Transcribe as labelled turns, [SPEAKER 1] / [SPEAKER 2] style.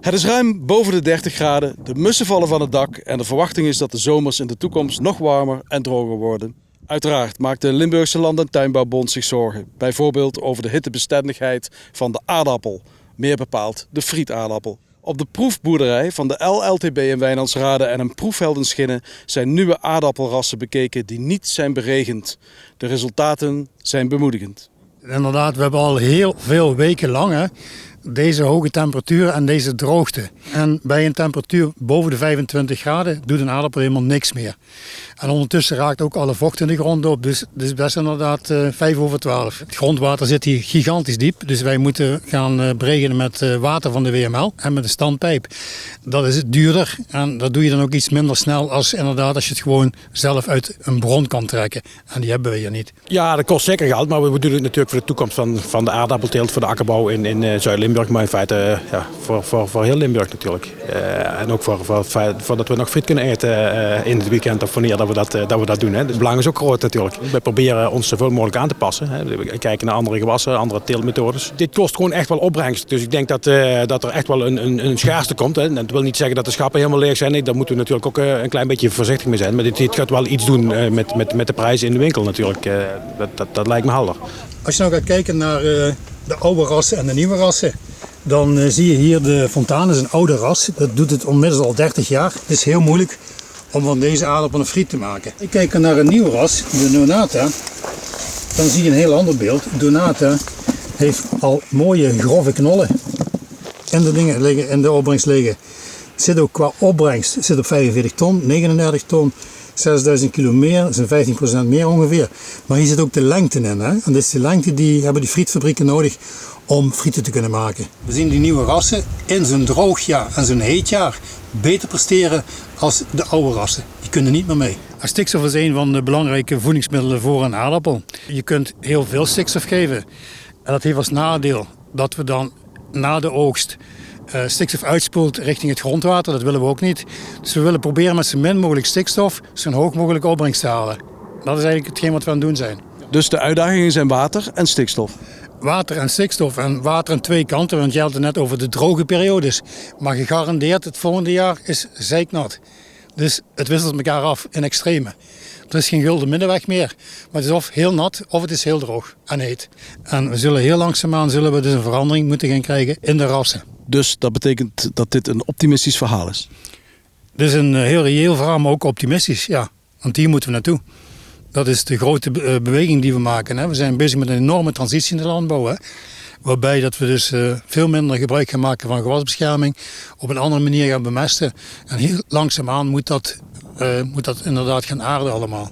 [SPEAKER 1] Het is ruim boven de 30 graden, de mussen vallen van het dak en de verwachting is dat de zomers in de toekomst nog warmer en droger worden. Uiteraard maakt de Limburgse Land- en Tuinbouwbond zich zorgen, bijvoorbeeld over de hittebestendigheid van de aardappel, meer bepaald de frietaardappel. Op de proefboerderij van de LLTB in Wijnandsrade en een proefveld in Schinnen zijn nieuwe aardappelrassen bekeken die niet zijn beregend. De resultaten zijn bemoedigend.
[SPEAKER 2] Inderdaad, we hebben al heel veel weken lang deze hoge temperatuur en deze droogte. En bij een temperatuur boven de 25 graden doet een aardappel helemaal niks meer. En ondertussen raakt ook alle vocht in de grond op. Dus het is best inderdaad 11:55. Het grondwater zit hier gigantisch diep. Dus wij moeten gaan beregenen met water van de WML en met een standpijp. Dat is duurder en dat doe je dan ook iets minder snel als inderdaad als je het gewoon zelf uit een bron kan trekken. En die hebben we hier niet.
[SPEAKER 3] Ja, dat kost zeker geld, maar we doen het natuurlijk voor de toekomst van de aardappelteelt, voor de akkerbouw in Zuid-Limburg. Maar in feite voor heel Limburg natuurlijk. En ook voor dat we nog friet kunnen eten in het weekend of wanneer dat we dat doen. Hè. Dus het belang is ook groot natuurlijk. We proberen ons zoveel mogelijk aan te passen. Hè. We kijken naar andere gewassen, andere teeltmethodes. Dit kost gewoon echt wel opbrengst. Dus ik denk dat er echt wel een schaarste komt. Hè. Dat wil niet zeggen dat de schappen helemaal leeg zijn. Nee, daar moeten we natuurlijk ook een klein beetje voorzichtig mee zijn. Maar dit gaat wel iets doen met de prijzen in de winkel natuurlijk. Dat lijkt me helder.
[SPEAKER 2] Als je nou gaat kijken naar de oude rassen en de nieuwe rassen, dan zie je hier de Fontane, is een oude ras. Dat doet het inmiddels al 30 jaar. Het is heel moeilijk om van deze aardappel een friet te maken. Ik kijk naar een nieuwe ras, de Donata. Dan zie je een heel ander beeld. Donata heeft al mooie grove knollen in de opbrengst liggen. Het zit ook qua opbrengst, het zit op 45 ton, 39 ton. 6000 kilo meer, dat is 15% meer ongeveer. Maar hier zit ook de lengte in. Hè? En dat is de lengte die hebben die frietfabrieken nodig om frieten te kunnen maken. We zien die nieuwe rassen in zo'n droog jaar en zo'n heet jaar beter presteren als de oude rassen. Die kunnen niet meer mee. Stikstof is een van de belangrijke voedingsmiddelen voor een aardappel. Je kunt heel veel stikstof geven. En dat heeft als nadeel dat we dan na de oogst stikstof uitspoelt richting het grondwater. Dat willen we ook niet. Dus we willen proberen met zo min mogelijk stikstof zo hoog mogelijk opbrengst te halen. Dat is eigenlijk hetgeen wat we aan het doen zijn.
[SPEAKER 1] Dus de uitdagingen zijn water en stikstof.
[SPEAKER 2] Water en stikstof en water aan twee kanten, want je had het net over de droge periodes. Maar gegarandeerd het volgende jaar is zeiknat. Dus het wisselt elkaar af in extreme. Er is geen gulden middenweg meer. Maar het is of heel nat of het is heel droog en heet. En we zullen heel langzaamaan dus een verandering moeten gaan krijgen in de rassen.
[SPEAKER 1] Dus dat betekent dat dit een optimistisch verhaal is?
[SPEAKER 2] Dit is een heel reëel verhaal, maar ook optimistisch, ja. Want hier moeten we naartoe. Dat is de grote beweging die we maken. Hè. We zijn bezig met een enorme transitie in de landbouw. Hè. Waarbij dat we dus veel minder gebruik gaan maken van gewasbescherming. Op een andere manier gaan bemesten. En heel langzaamaan moet dat inderdaad gaan aarden allemaal.